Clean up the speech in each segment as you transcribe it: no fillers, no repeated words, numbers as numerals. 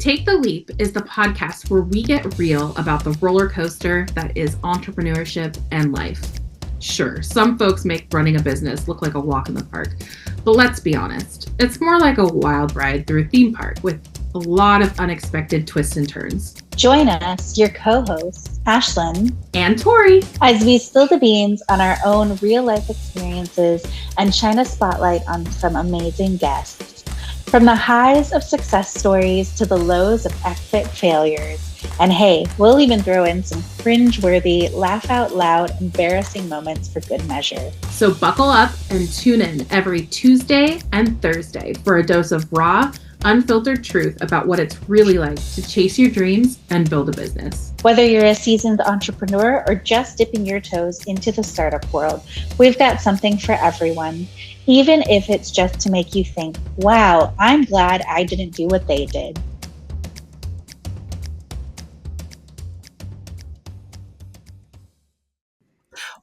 Take the Leap is the podcast where we get real about the roller coaster that is entrepreneurship and life. Sure, some folks make running a business look like a walk in the park, but let's be honest, it's more like a wild ride through a theme park with a lot of unexpected twists and turns. Join us, your co-hosts, Ashlan and Tory, as we spill the beans on our own real-life experiences and shine a spotlight on some amazing guests. From the highs of success stories to the lows of epic failures. And hey, we'll even throw in some cringe-worthy, laugh-out-loud, embarrassing moments for good measure. So buckle up and tune in every Tuesday and Thursday for a dose of raw, unfiltered truth about what it's really like to chase your dreams and build a business. Whether you're a seasoned entrepreneur or just dipping your toes into the startup world, we've got something for everyone. Even if it's just to make you think, wow, I'm glad I didn't do what they did.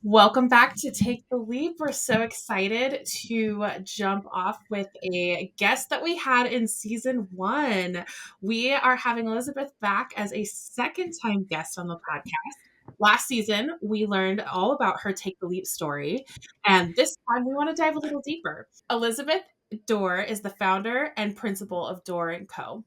Welcome back to Take the Leap. We're so excited to jump off with a guest that we had in season 1. We are having Elizabeth back as a second-time guest on the podcast. Last season, we learned all about her Take the Leap story, and this time we want to dive a little deeper. Elizabeth Doerr is the founder and principal of Doerr Co.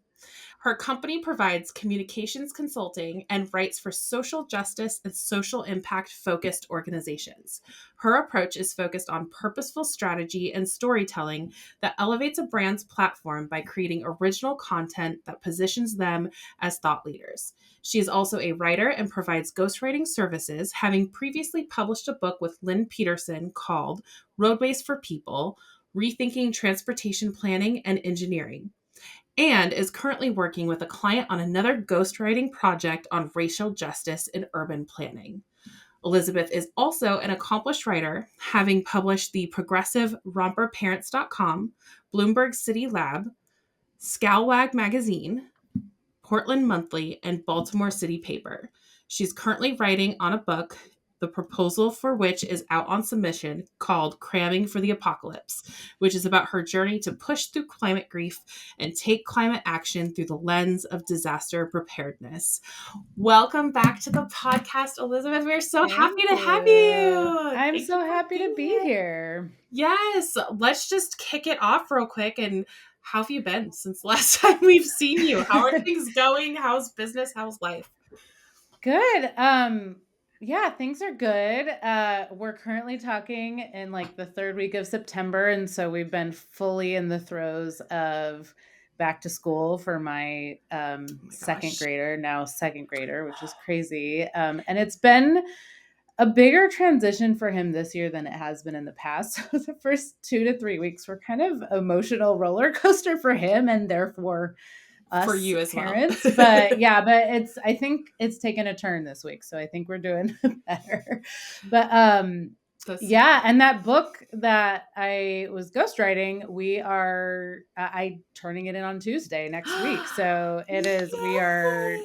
Her company provides communications consulting and writes for social justice and social impact focused organizations. Her approach is focused on purposeful strategy and storytelling that elevates a brand's platform by creating original content that positions them as thought leaders. She is also a writer and provides ghostwriting services, having previously published a book with Lynn Peterson called Roadways for People, Rethinking Transportation Planning and Engineering, and is currently working with a client on another ghostwriting project on racial justice in urban planning. Elizabeth is also an accomplished writer, having published the progressive romperparents.com, Bloomberg City Lab, Scalwag Magazine, Portland Monthly, and Baltimore City Paper. She's currently writing on a book, the proposal for which is out on submission, called Cramming for the Apocalypse, which is about her journey to push through climate grief and take climate action through the lens of disaster preparedness. Welcome back to the podcast, Elizabeth. We're so happy to have you. I'm so happy to be here. Yes. Let's just kick it off real quick. And how have you been since the last time we've seen you? How are things going? How's business? How's life? Good. Yeah, things are good. We're currently talking in like the third week of September. And so we've been fully in the throes of back to school for my second grader, which is crazy. And it's been a bigger transition for him this year than it has been in the past. So the first 2 to 3 weeks were kind of emotional roller coaster for him and therefore us for you as parents. Well. but I think it's taken a turn this week. So I think we're doing better. But and that book that I was ghostwriting, we are turning it in on Tuesday next week. So it is, we are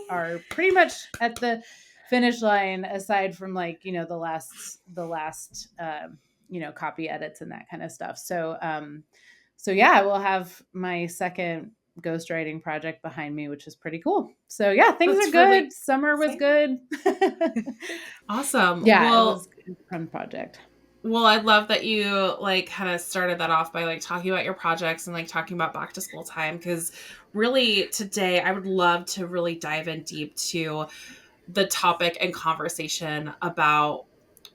pretty much at the finish line, aside from like, you know, the last copy edits and that kind of stuff. So yeah, we'll have my second ghostwriting project behind me, which is pretty cool. So yeah, things are good. Really Summer was good. Awesome. Yeah, it was a fun project. Well, I love that you like kind of started that off by like talking about your projects and like talking about back to school time, because really today I would love to really dive in deep to the topic and conversation about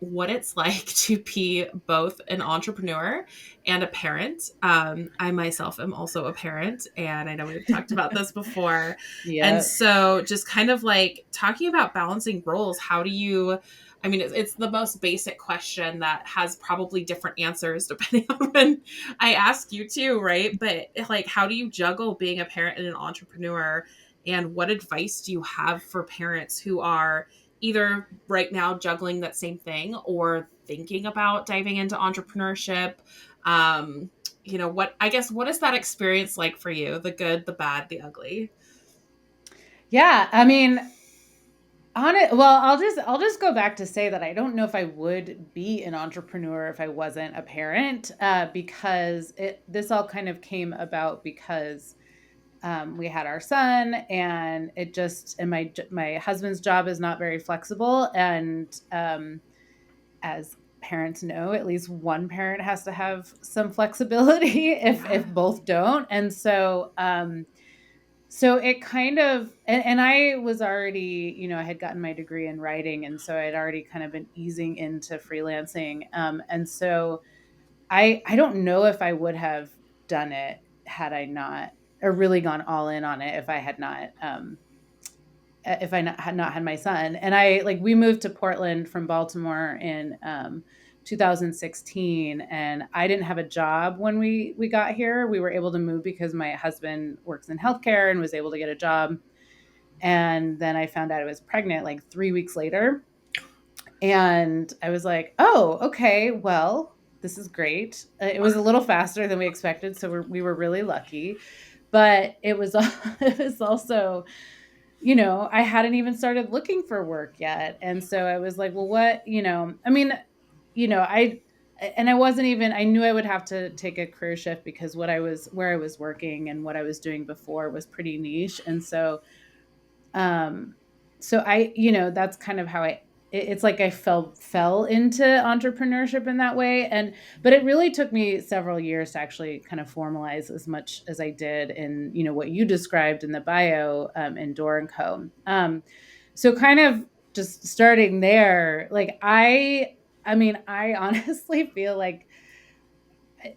what it's like to be both an entrepreneur and a parent. I myself am also a parent, and I know we've talked about this before. Yep. And so just kind of like talking about balancing roles, how do you, I mean, it's the most basic question that has probably different answers depending on when I ask you too, right? But like, how do you juggle being a parent and an entrepreneur? And what advice do you have for parents who are either right now juggling that same thing or thinking about diving into entrepreneurship? What is that experience like for you? The good, the bad, the ugly? Yeah. I mean, I'll just go back to say that I don't know if I would be an entrepreneur if I wasn't a parent, because this all kind of came about because we had our son, and it just, and my husband's job is not very flexible, and as parents know, at least one parent has to have some flexibility if both don't. And so so it kind of, and I was already, I had gotten my degree in writing, and so I'd already kind of been easing into freelancing. And so I don't know if I would have done it had I not, or really gone all in on it, if I had not had not had my son. And we moved to Portland from Baltimore in 2016, and I didn't have a job when we got here. We were able to move because my husband works in healthcare and was able to get a job. And then I found out I was pregnant like 3 weeks later. And I was like, oh, okay, well, this is great. It was a little faster than we expected, so we were really lucky. But it was it was also, I hadn't even started looking for work yet. And so I was like, well, what, I mean, I wasn't even, I knew I would have to take a career shift because where I was working and what I was doing before was pretty niche. And so, so that's kind of how it's like I fell into entrepreneurship in that way. But it really took me several years to actually kind of formalize as much as I did in, what you described in the bio, in Doerr Co. So kind of just starting there, like I honestly feel like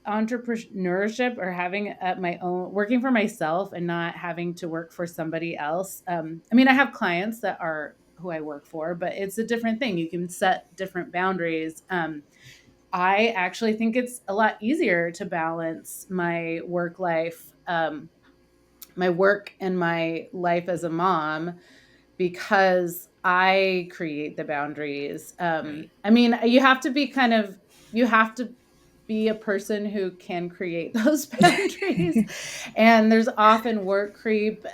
entrepreneurship, or having my own, working for myself and not having to work for somebody else. I have clients that are who I work for, but it's a different thing. You can set different boundaries. I actually think it's a lot easier to balance my work life, my work and my life as a mom, because I create the boundaries. Right. You have to be you have to be a person who can create those boundaries. And there's often work creep,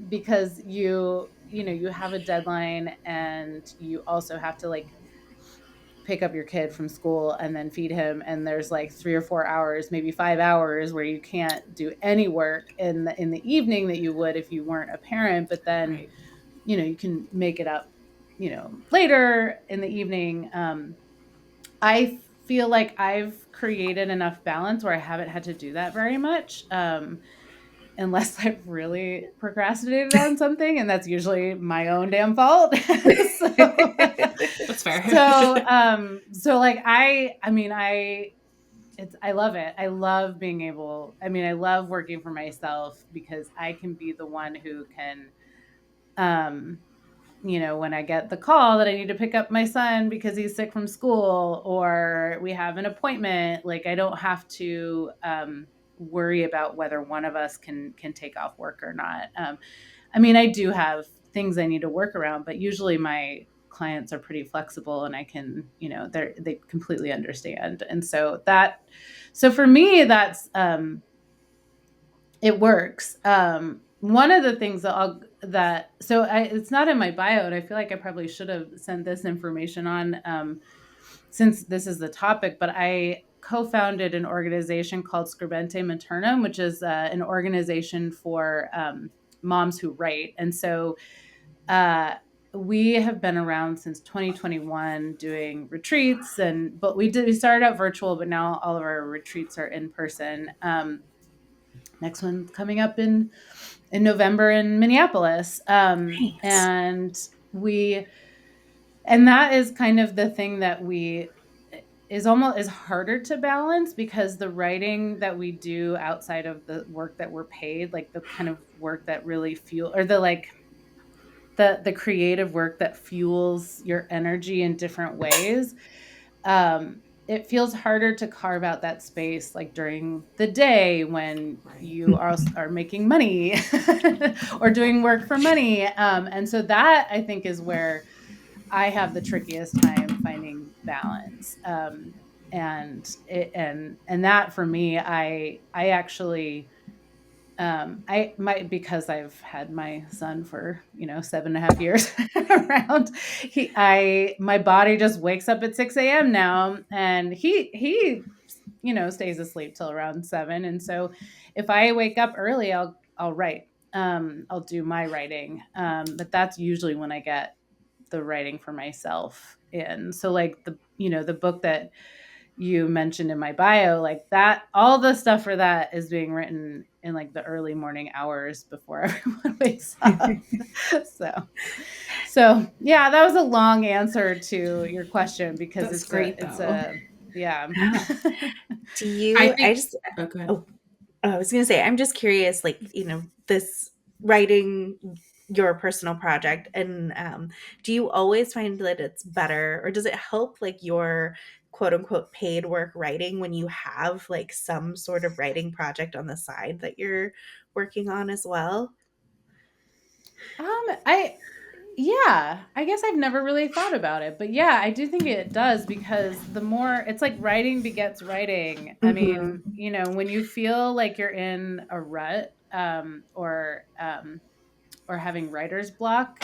because you have a deadline, and you also have to pick up your kid from school and then feed him, and there's 3 or 4 hours, maybe 5 hours, where you can't do any work in the evening that you would if you weren't a parent. But then Right. you can make it up later in the evening. I feel like I've created enough balance where I haven't had to do that very much, unless I've really procrastinated on something, and that's usually my own damn fault. That's fair. I love it. I love being able, I love working for myself because I can be the one who can, when I get the call that I need to pick up my son because he's sick from school, or we have an appointment, I don't have to worry about whether one of us can take off work or not. I do have things I need to work around, but usually my clients are pretty flexible, and I can, they completely understand. And so for me, that's, it works. One of the things it's not in my bio, and I feel like I probably should have sent this information on, since this is the topic, but I co-founded an organization called Scribente Maternum, which is an organization for moms who write. And so we have been around since 2021 doing retreats, but we started out virtual, but now all of our retreats are in person. Next one's coming up in November in Minneapolis. Nice. And that is kind of the thing that is harder to balance, because the writing that we do outside of the work that we're paid, the kind of work that really or the creative work that fuels your energy in different ways, it feels harder to carve out that space during the day when you are making money or doing work for money. And so that, I think, is where I have the trickiest time finding balance. And that, for me, I actually, because I've had my son for 7.5 years around, my body just wakes up at 6 a.m. now, and he stays asleep till around 7. And so if I wake up early, I'll I'll write. I'll do my writing. But that's usually when I get the writing for myself in. So like the book that you mentioned in my bio, like that, all the stuff for that is being written in like the early morning hours before everyone wakes up. So yeah, that was a long answer to your question because That's great, yeah. Do you, I think, go ahead. I was going to say, I'm just curious, like, this writing your personal project, and do you always find that it's better, or does it help like your quote unquote paid work writing when you have like some sort of writing project on the side that you're working on as well? I guess I've never really thought about it, but yeah, I do think it does, because the more it's like writing begets writing. I mean, when you feel like you're in a rut, or having writer's block,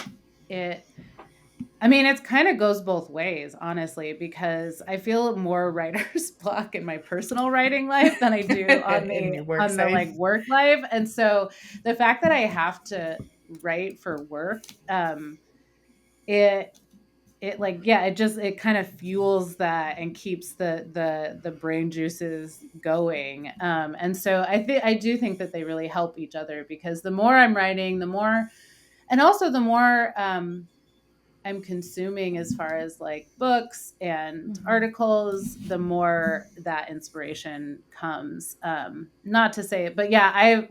it kind of goes both ways, honestly, because I feel more writer's block in my personal writing life than I do on In your work the side. like work life. And so the fact that I have to write for work, it kind of fuels that and keeps the brain juices going. And so I do think that they really help each other, because the more I'm writing, the more I'm consuming as far as like books and articles, the more that inspiration comes. Not to say it, but yeah,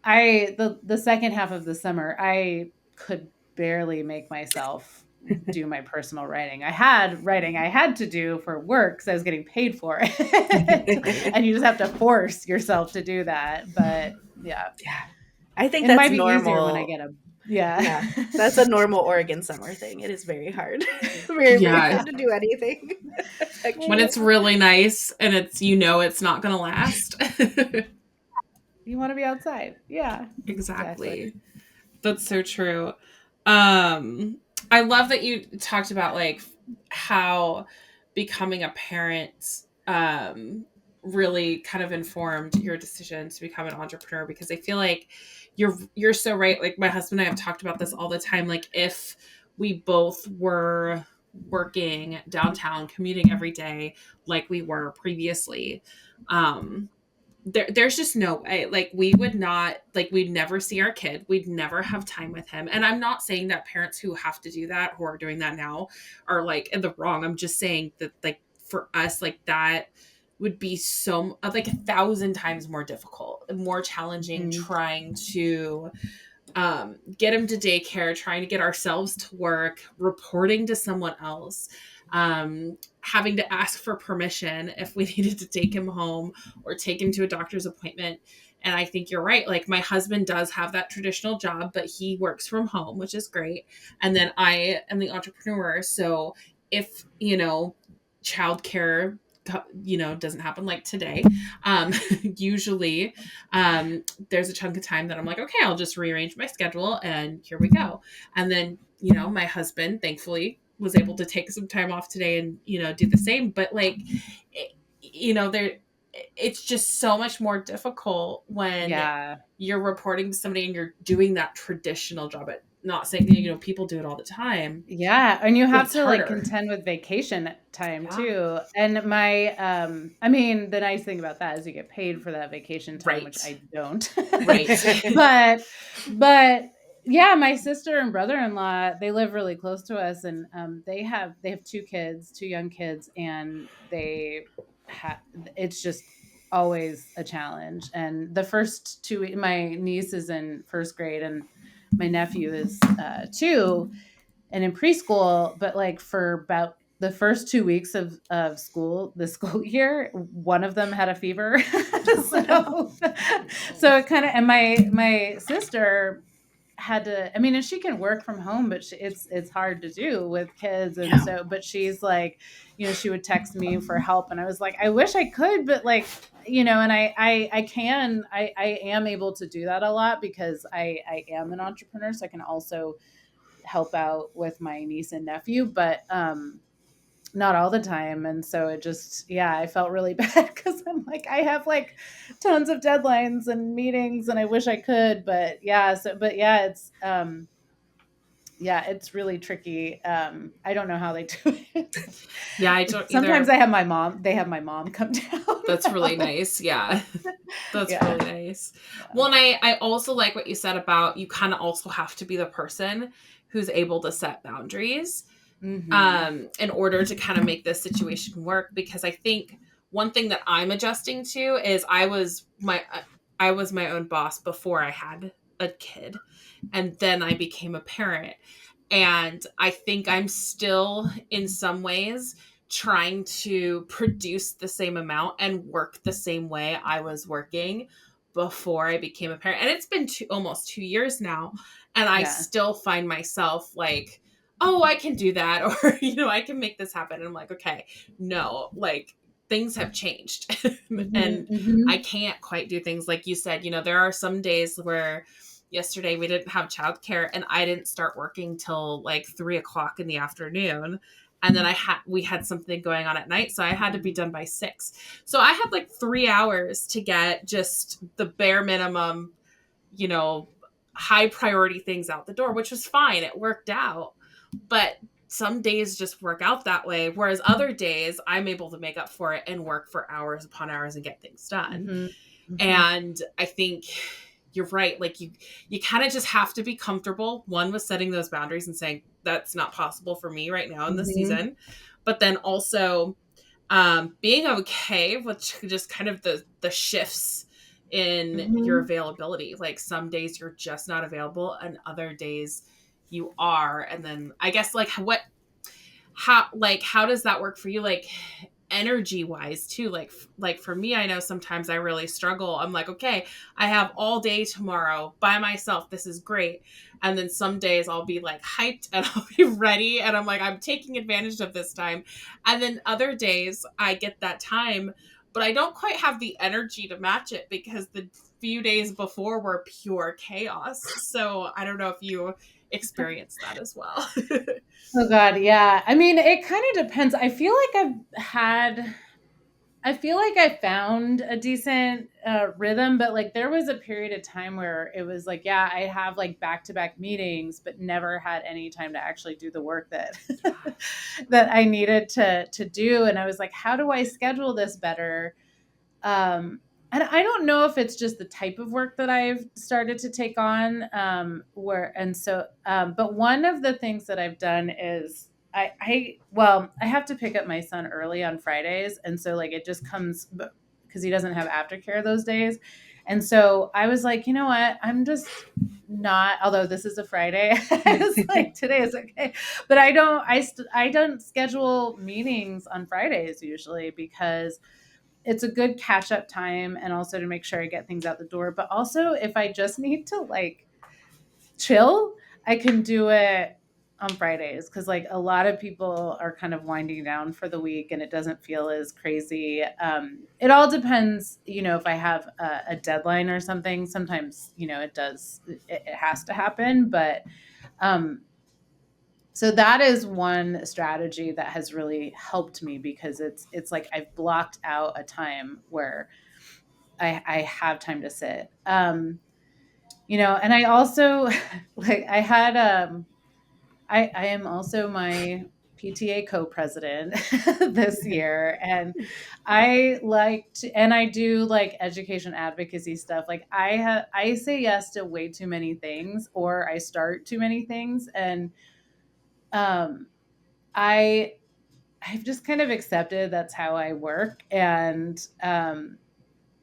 the second half of the summer, I could barely make myself do my personal writing. I had to do for work because I was getting paid for it. And you just have to force yourself to do that. But yeah. I think It that's might be normal. easier when I get a Yeah, that's a normal Oregon summer thing. It is very hard. Very hard to do anything. When it's really nice and it's not going to last. You want to be outside. Yeah. Exactly. That's so true. I love that you talked about like how becoming a parent really kind of informed your decision to become an entrepreneur, because I feel like you're so right. Like my husband and I have talked about this all the time. Like if we both were working downtown, commuting every day like we were previously, there's just no way. Like we would not, like we'd never see our kid, we'd never have time with him. And I'm not saying that parents who have to do that, who are doing that now, are like in the wrong. I'm just saying that like for us, like that would be so like 1,000 times more difficult and more challenging, trying to get him to daycare, trying to get ourselves to work, reporting to someone else, having to ask for permission if we needed to take him home or take him to a doctor's appointment. And I think you're right. Like my husband does have that traditional job, but he works from home, which is great. And then I am the entrepreneur. So if, childcare doesn't happen like today, usually there's a chunk of time that I'm like, okay, I'll just rearrange my schedule and here we go. And then my husband thankfully was able to take some time off today and do the same. But like there, it's just so much more difficult when you're reporting to somebody and you're doing that traditional job. Not saying people do it all the time. Yeah, and you have to like contend with vacation time too. And my the nice thing about that is you get paid for that vacation time, which I don't. Right. but yeah, my sister and brother-in-law, they live really close to us, and they have 2 kids, 2 young kids, and it's just always a challenge. And the first 2, my niece is in first grade and my nephew is 2 and in preschool, but like for about the first 2 weeks of school, the school year, one of them had a fever. So it kind of, and my sister had to, and she can work from home, but it's hard to do with kids. And so, but she's like, she would text me for help. And I was like, I wish I could, but like, and I am able to do that a lot because I am an entrepreneur. So I can also help out with my niece and nephew. But not all the time. And so it just, yeah, I felt really bad because I'm like, I have like tons of deadlines and meetings and I wish I could, but yeah. So, but yeah, it's really tricky. I don't know how they do it. Yeah, I don't Sometimes either. they have my mom come down. That's really nice. Yeah. That's Yeah. really nice. Well, and I also like what you said about you kind of also have to be the person who's able to set boundaries in order to kind of make this situation work. Because I think one thing that I'm adjusting to is I was my own boss before I had a kid, and then I became a parent. And I think I'm still in some ways trying to produce the same amount and work the same way I was working before I became a parent. And it's been almost 2 years now. And I still find myself like, oh, I can do that. Or, I can make this happen. And I'm like, okay, no, like things have changed. And I can't quite do things like you said. There are some days where yesterday we didn't have childcare and I didn't start working till like 3 o'clock in the afternoon. And then we had something going on at night. So I had to be done by 6. So I had like 3 hours to get just the bare minimum, high priority things out the door, which was fine. It worked out. But some days just work out that way. Whereas other days I'm able to make up for it and work for hours upon hours and get things done. And I think you're right. Like you kind of just have to be comfortable, one, with setting those boundaries and saying that's not possible for me right now in this season. But then also being okay with just kind of the shifts in your availability. Like some days you're just not available and other days you are. And then I guess like how does that work for you? Like energy wise too, like for me, I know sometimes I really struggle. I'm like, okay, I have all day tomorrow by myself, this is great. And then some days I'll be like hyped and I'll be ready and I'm like, I'm taking advantage of this time. And then other days I get that time but I don't quite have the energy to match it because the few days before were pure chaos. So I don't know if you experienced that as well. Oh God, yeah. I mean, it kind of depends. I feel like I found a decent rhythm, but like there was a period of time where it was like, yeah, I have like back-to-back meetings, but never had any time to actually do the work that that I needed to do. And I was like, how do I schedule this better? And I don't know if it's just the type of work that I've started to take on, but one of the things that I've done is I have to pick up my son early on Fridays. And so like, it just comes because he doesn't have aftercare those days. And so I was like, you know what, I'm just not, although this is a Friday, it's like today is okay. But I don't schedule meetings on Fridays usually because it's a good catch up time and also to make sure I get things out the door. But also if I just need to like chill, I can do it on Fridays because like a lot of people are kind of winding down for the week and it doesn't feel as crazy. It all depends, if I have a deadline or something, sometimes, it has to happen. But so that is one strategy that has really helped me because it's like I've blocked out a time where I have time to sit. And I also like I had I am also my PTA co-president this year, and I do like education advocacy stuff. Like I say yes to way too many things, or I start too many things, and um, I've just kind of accepted that's how I work, and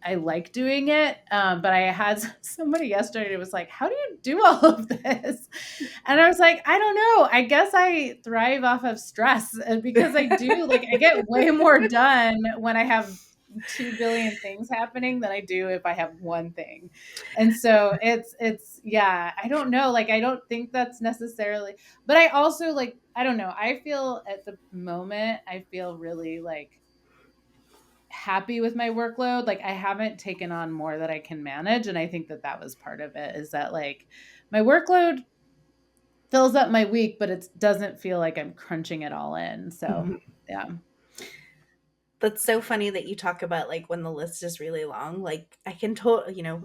I like doing it. But I had somebody yesterday who was like, "How do you do all of this?" And I was like, "I don't know. I guess I thrive off of stress because I do. Like, I get way more done when I have 2 billion things happening than I do if I have one thing." And so yeah, I don't know. Like, I don't think that's necessarily, but I also like, I don't know. I feel at the moment, I feel really like happy with my workload. Like I haven't taken on more that I can manage. And I think that was part of it, is that like my workload fills up my week, but it doesn't feel like I'm crunching it all in. So Yeah. That's so funny that you talk about like when the list is really long. Like I can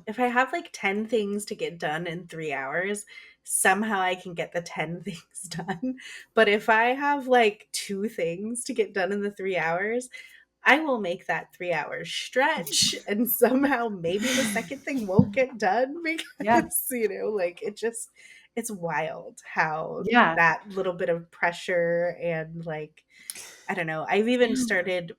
if I have like 10 things to get done in 3 hours, somehow I can get the 10 things done. But if I have like 2 things to get done in the 3 hours, I will make that 3 hours stretch, and somehow maybe the second thing won't get done Yeah. because, like it's wild how Yeah. that little bit of pressure and like, I don't know. I've even started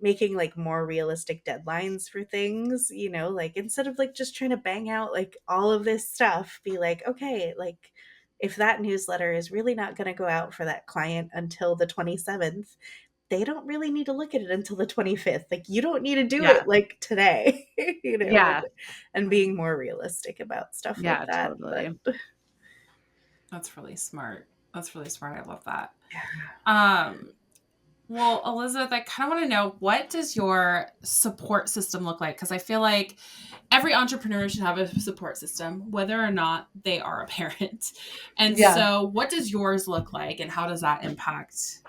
making like more realistic deadlines for things, like instead of like just trying to bang out like all of this stuff, be like, okay, like if that newsletter is really not going to go out for that client until the 27th, they don't really need to look at it until the 25th. Like you don't need to do Yeah. it like today, Yeah. and being more realistic about stuff like Yeah, that. totally. But That's really smart. That's really smart. I love that. yeah. Well, Elizabeth, I kind of want to know, what does your support system look like? Because I feel like every entrepreneur should have a support system, whether or not they are a parent. And so what does yours look like, and how does that impact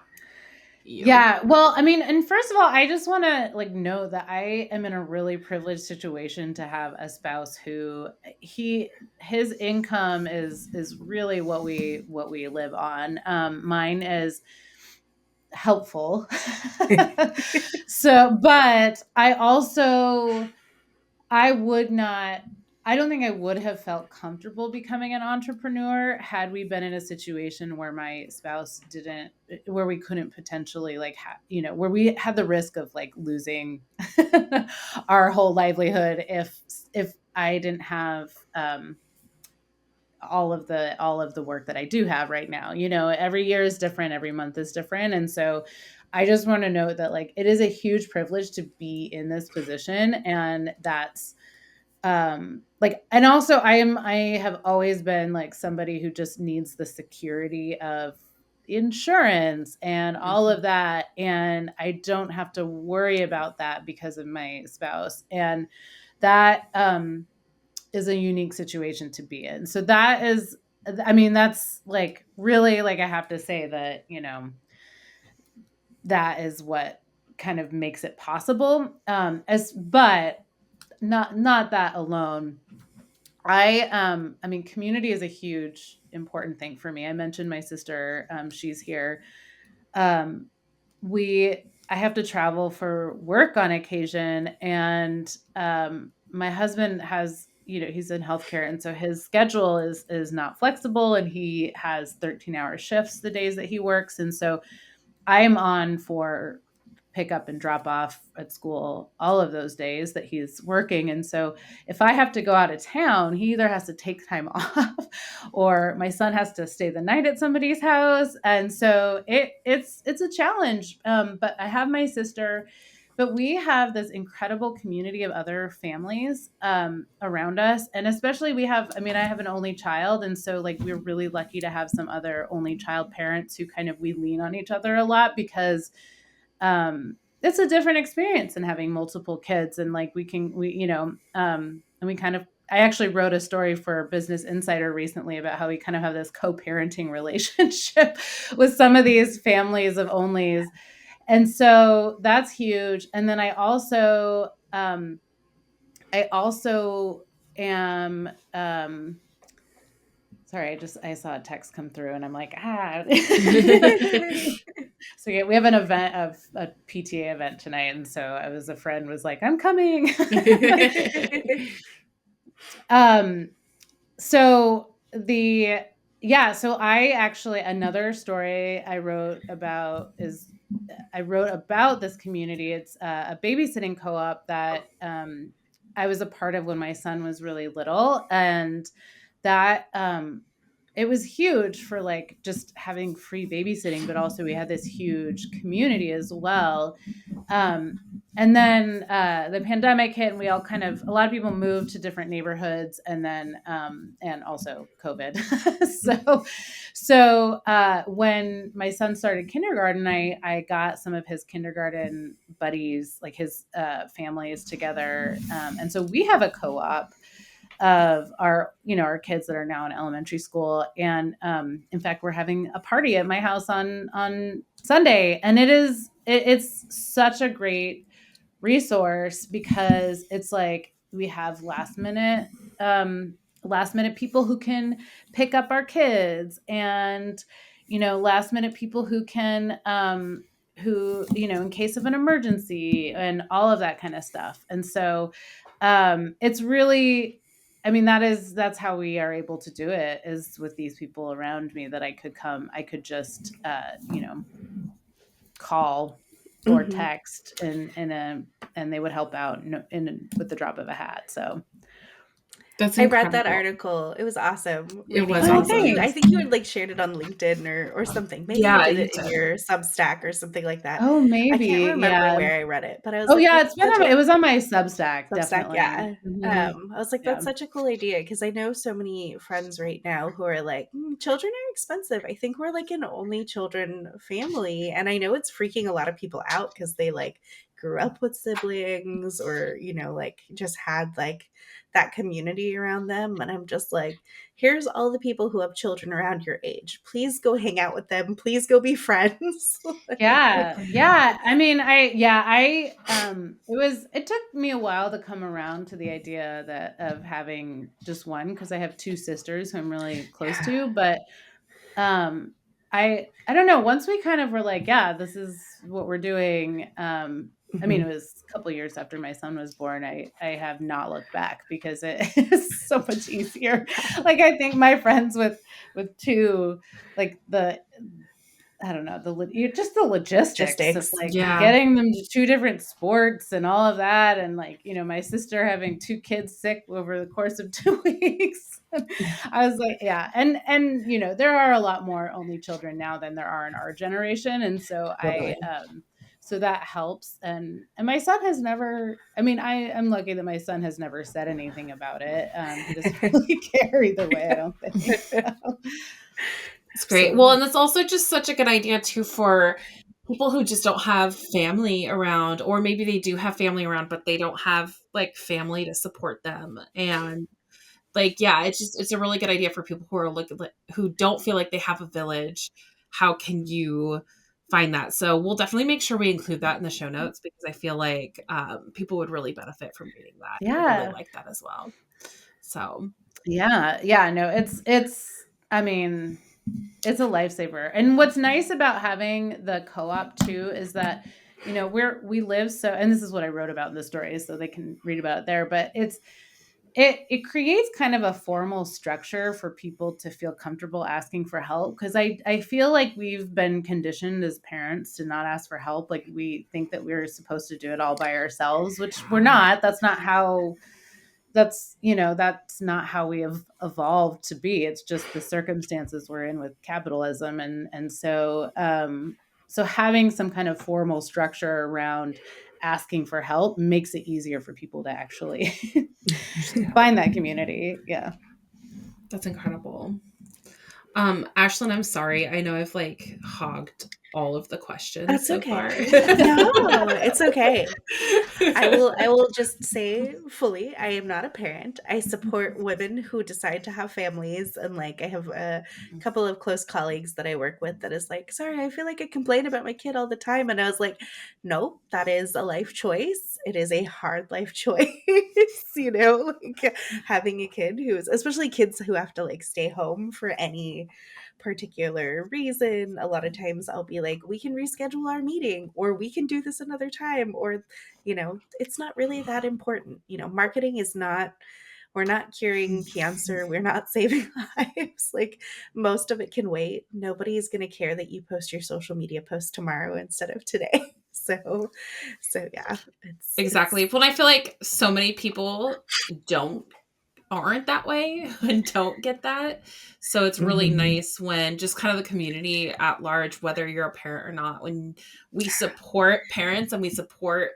you? Yeah. Well, I mean, and first of all, I just want to like know that I am in a really privileged situation to have a spouse who his income is really what we live on. Mine is helpful. So, but I don't think I would have felt comfortable becoming an entrepreneur had we been in a situation where my spouse where we couldn't potentially like, where we had the risk of like losing our whole livelihood if I didn't have, all of the work that I do have right now. Every year is different, every month is different. And so I just want to note that like, it is a huge privilege to be in this position. And that's, like, and also I have always been like somebody who just needs the security of insurance and all of that. And I don't have to worry about that because of my spouse. And that, is a unique situation to be in. So that's like really, like, I have to say that, that is what kind of makes it possible. But not that alone. I mean, community is a huge, important thing for me. I mentioned my sister, she's here. I have to travel for work on occasion, and my husband has, he's in healthcare, and so his schedule is not flexible, and he has 13-hour shifts the days that he works, and so I am on for pick up and drop off at school all of those days that he's working. And so if I have to go out of town, he either has to take time off or my son has to stay the night at somebody's house. And so it's a challenge. But I have my sister, but we have this incredible community of other families around us. And especially I have an only child. And so like, we're really lucky to have some other only child parents who we lean on each other a lot, because it's a different experience than having multiple kids. And like, I actually wrote a story for Business Insider recently about how we kind of have this co-parenting relationship with some of these families of onlys. And so that's huge. And then I also am, sorry, I saw a text come through and I'm like, So yeah, we have an event of a PTA event tonight. And so a friend was like, I'm coming. So I actually, another story I wrote about this community. It's a babysitting co-op that I was a part of when my son was really little. And that it was huge for like just having free babysitting, but also we had this huge community as well. And then the pandemic hit, and we all a lot of people moved to different neighborhoods, and then and also COVID. so when my son started kindergarten, I got some of his kindergarten buddies, like his families together, and so we have a co-op. of our, our kids that are now in elementary school. And in fact, we're having a party at my house on Sunday, and it's such a great resource because it's like we have last minute people who can pick up our kids, and last minute people who can who in case of an emergency and all of that kind of stuff. And so it's really, I mean, that's how we are able to do it, is with these people around me that I could just call or text and they would help out with the drop of a hat. So That's I read that incredible. article. It was awesome. It reading was it. awesome. I think you had like shared it on LinkedIn or something. Maybe Yeah, you did you it in did. your Substack or something like that. Oh, maybe. I can't remember Yeah. where I read it, but I was Oh like, yeah, that's such a- it was on my Substack, Substack, definitely. yeah. Mhm. I was like, that's such a cool idea, because I know so many friends right now who are like, children are expensive. I think we're like an only children family, and I know it's freaking a lot of people out because they like grew up with siblings or like just had like that community around them. And I'm just like, here's all the people who have children around your age. Please go hang out with them. Please go be friends. Yeah. I mean, it took me a while to come around to the idea of having just one, because I have two sisters who I'm really close to. But I don't know. Once we kind of were like, yeah, this is what we're doing. I mean, it was a couple years after my son was born. I have not looked back because it is so much easier. Like, I think my friends with two, like I don't know, just the logistics of like getting them to two different sports and all of that. And like, my sister having two kids sick over the course of 2 weeks. I was like, yeah. And there are a lot more only children now than there are in our generation. And so so that helps. And my son has never, I mean, I'm lucky that my son has never said anything about it. He doesn't really care either way, I don't think. So. It's great. Well, and that's also just such a good idea too for people who just don't have family around, or maybe they do have family around, but they don't have like family to support them. And like, yeah, it's a really good idea for people who are who don't feel like they have a village. How can you find that? So we'll definitely make sure we include that in the show notes, because I feel like people would really benefit from reading that. Yeah. I really like that as well. So yeah, no, I mean, it's a lifesaver. And what's nice about having the co-op too is that, we live so, and this is what I wrote about in the story, so they can read about it there, but it creates kind of a formal structure for people to feel comfortable asking for help. Because I feel like we've been conditioned as parents to not ask for help. Like, we think that we're supposed to do it all by ourselves, which we're not. That's not how we have evolved to be. It's just the circumstances we're in with capitalism. And so having some kind of formal structure around asking for help makes it easier for people to actually find that community. Yeah. That's incredible. Ashlan, I'm sorry. I know I've like hogged all of the questions. That's so okay. far. No, it's okay. I will just say fully, I am not a parent. I support women who decide to have families, and like I have a couple of close colleagues that I work with that is like, sorry, I feel like I complain about my kid all the time. And I was like, no, that is a life choice. It is a hard life choice, like having a kid especially kids who have to like stay home for any particular reason. A lot of times I'll be like, we can reschedule our meeting, or we can do this another time, or it's not really that important. Marketing is not, we're not curing cancer, we're not saving lives. Like, most of it can wait. Nobody's going to care that you post your social media post tomorrow instead of today. So yeah, exactly. Well, I feel like so many people aren't that way and don't get that. So it's really nice when just kind of the community at large, whether you're a parent or not, when we support parents and we support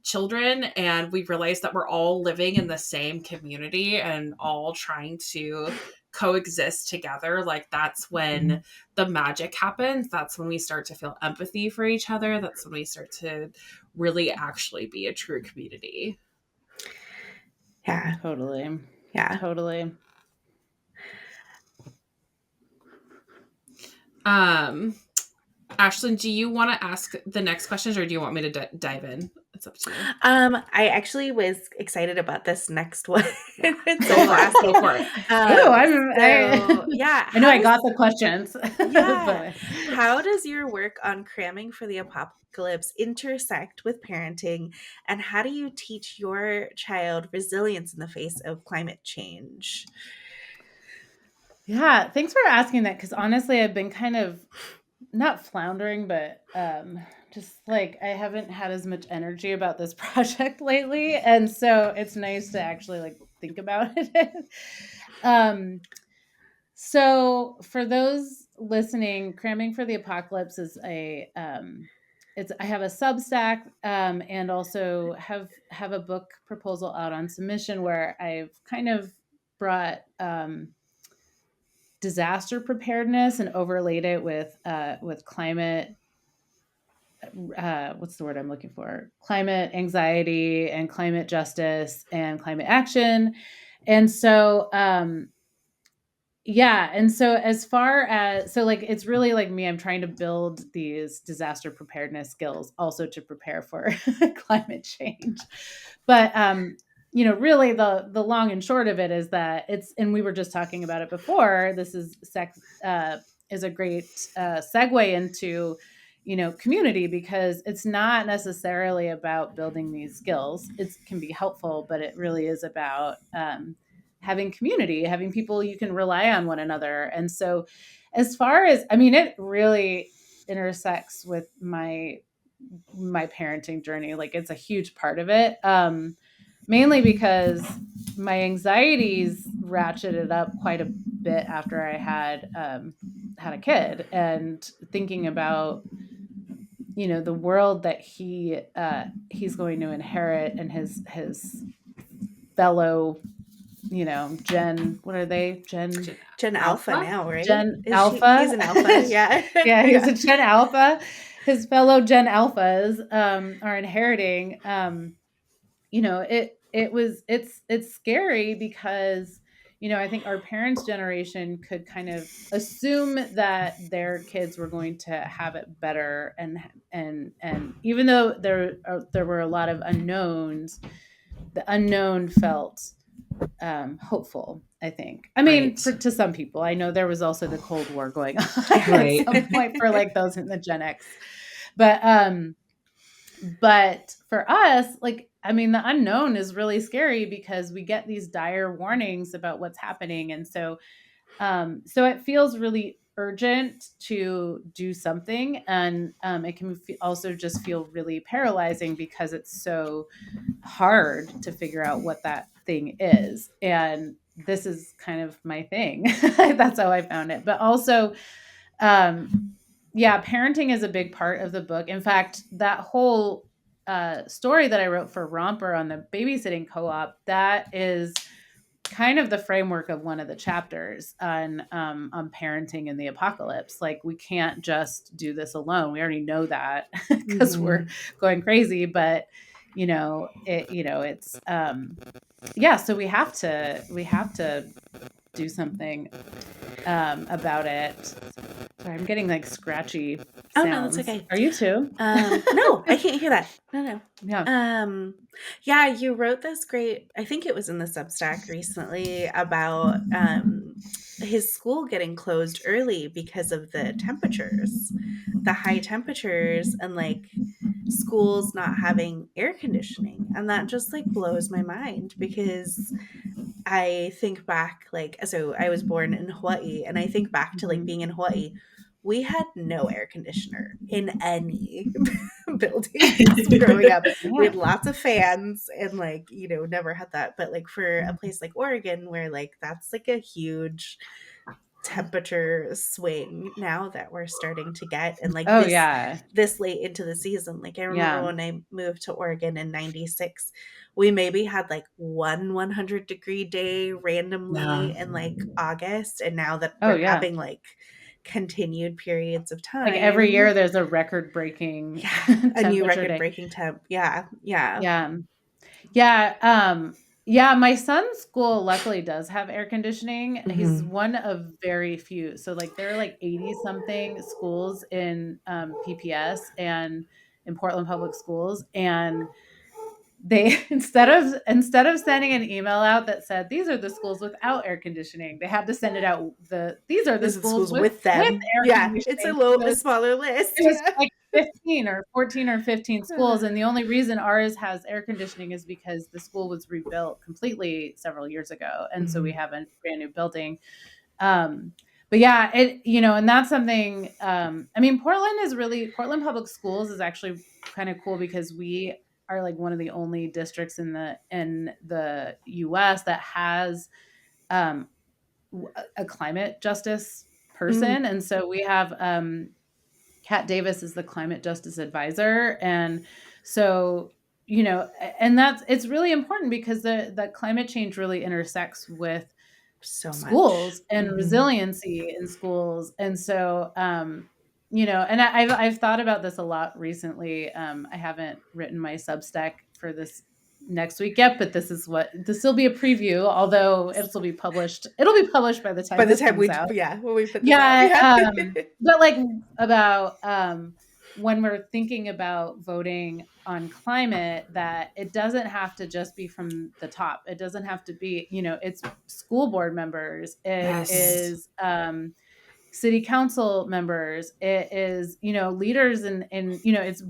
children, and we realize that we're all living in the same community and all trying to coexist together. Like, that's when the magic happens. That's when we start to feel empathy for each other. That's when we start to really actually be a true community. Yeah, totally. Yeah. Totally. Ashlan, do you want to ask the next questions, or do you want me to dive in? It's up to you. I actually was excited about this next one. Go for it. Yeah. I know I got the questions. Yeah. How does your work on cramming for the apocalypse intersect with parenting, and how do you teach your child resilience in the face of climate change? Yeah, thanks for asking that, because honestly, I've been kind of not floundering, but just like I haven't had as much energy about this project lately, and so it's nice to actually like think about it. So for those listening, Cramming for the Apocalypse is I have a Substack, and also have a book proposal out on submission where I've kind of brought disaster preparedness and overlaid it with climate. What's the word I'm looking for? Climate anxiety and climate justice and climate action, and so yeah. And so as far as, so like, it's really like me, I'm trying to build these disaster preparedness skills also to prepare for climate change. But, really the long and short of it is that and we were just talking about it before, this is a great segue into, community, because it's not necessarily about building these skills. It can be helpful, but it really is about, having community, having people you can rely on one another. And so as far as, it really intersects with my parenting journey. Like, it's a huge part of it. Mainly because my anxieties ratcheted up quite a bit after I had a kid, and thinking about, the world that he's going to inherit, and his fellow, what are they? Gen Alpha now, right? Alpha. He's an Alpha. Yeah. Yeah, he's a Gen Alpha. His fellow Gen Alphas are inheriting. It's scary because, I think our parents' generation could kind of assume that their kids were going to have it better, and even though there were a lot of unknowns, the unknown felt hopeful, I think. To some people. I know there was also the Cold War going on at some point for like those in the Gen X. But for us, like, the unknown is really scary because we get these dire warnings about what's happening. And so it feels really urgent to do something. And it can also just feel really paralyzing because it's so hard to figure out what that thing is. And this is kind of my thing. That's how I found it. But also, parenting is a big part of the book. In fact, that whole story that I wrote for Romper on the babysitting co-op, that is kind of the framework of one of the chapters on parenting in the apocalypse. Like, we can't just do this alone. We already know that because we're going crazy, but it's so we have to do something about it. Sorry, I'm getting like scratchy sounds. Oh, no, that's okay. Are you too? No, I can't hear that. No. Yeah. Yeah, you wrote this great, I think it was in the Substack recently, about his school getting closed early because of the temperatures, the high temperatures, and like schools not having air conditioning. And that just like blows my mind, because I think back, like, so I was born in Hawaii, and I think back to like being in Hawaii. We had no air conditioner in any buildings growing up. Yeah. We had lots of fans and like, never had that. But like for a place like Oregon, where like that's like a huge temperature swing now that we're starting to get, and like this late into the season. Like, I remember when I moved to Oregon in 96, we maybe had like 100-degree day randomly in like August, and now that we're having like continued periods of time, like every year there's a record-breaking a new record-breaking temp. Yeah. Yeah, my son's school luckily does have air conditioning. He's Mhm. one of very few. So like there are like 80 something schools in PPS and in Portland Public Schools, and they instead of sending an email out that said these are the schools without air conditioning, they had to send it out these are the This is schools schools with with them. air Yeah, it's conditioning. a smaller list. It was Yeah. like 15 or 14 or 15 schools, and the only reason ours has air conditioning is because the school was rebuilt completely several years ago, and so we Mhm. have a brand new building. Um, but yeah, and that's something. I mean, Portland Public Schools is actually kind of cool because we are like one of the only districts in the U.S. that has um, a climate justice Mm. person, and so we have Kat Davis is the climate justice advisor. And so, and it's really important because the climate change really intersects with So much. schools and Mhm. resiliency in schools. And so, and I've thought about this a lot recently. I haven't written my Substack for this next week yet, but this will be a preview, although it'll be published. It'll be published by the By time the this time comes out. when we put this out, Yeah, yeah. but like about when we're thinking about voting on climate, that it doesn't have to just be from the top. It doesn't have to be, it's school board members. It Yes. is city council members. It is, leaders and it's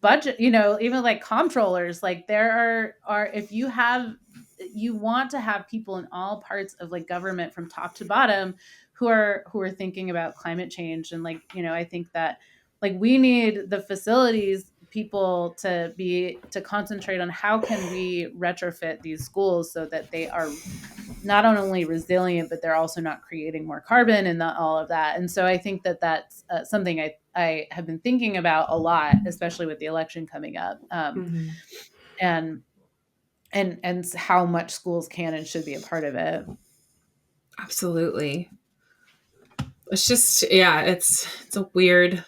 budget, even like comptrollers. Like there are if you want to have people in all parts of like government from top to bottom who are thinking about climate change. And like, I think that like we need the facilities people to concentrate on how can we retrofit these schools so that they are not only resilient, but they're also not creating more carbon and not all of that. And so I think that that's something I have been thinking about a lot, especially with the election coming up, Mhm. and how much schools can and should be a part of it. Absolutely. It's just, yeah, it's a weird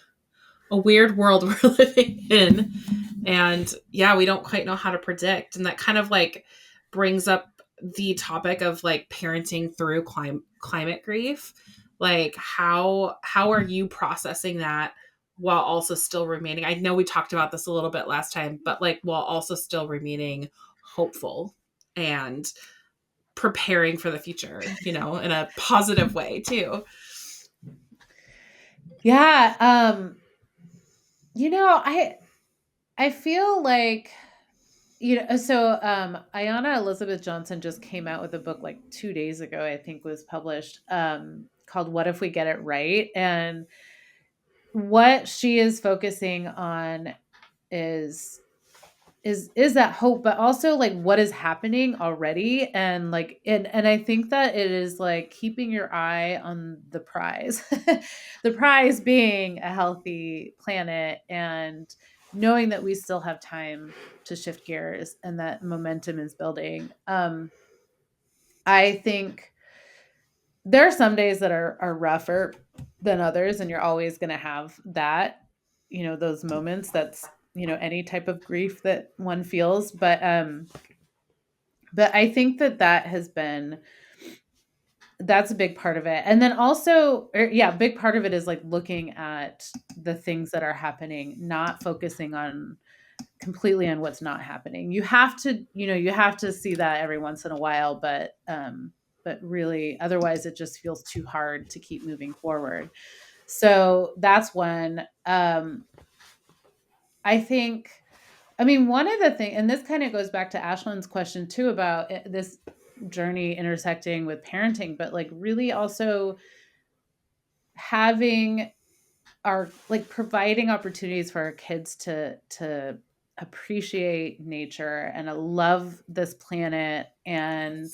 world we're living in. And yeah, we don't quite know how to predict. And that kind of like brings up the topic of like parenting through climate grief. Like how are you processing that while also still remaining, I know we talked about this a little bit last time, but like while also still remaining hopeful and preparing for the future, in a positive way too. Yeah. I feel like, so Ayanna Elizabeth Johnson just came out with a book like 2 days ago, I think was published, called What If We Get It Right? And what she is focusing on is that hope, but also like what is happening already. And like, and I think that it is like keeping your eye on the prize, the prize being a healthy planet, and knowing that we still have time to shift gears and that momentum is building. I think there are some days that are rougher than others, and you're always going to have that, those moments. That's, any type of grief that one feels. But I think that has been, that's a big part of it. And then also, yeah, a big part of it is like looking at the things that are happening, not focusing on completely on what's not happening. You have to see that every once in a while, but really otherwise it just feels too hard to keep moving forward. So that's one. I think, I mean, one of the things, and this kind of goes back to Ashlan's question too about this journey intersecting with parenting, but like really also having our, like, providing opportunities for our kids to appreciate nature and love this planet. And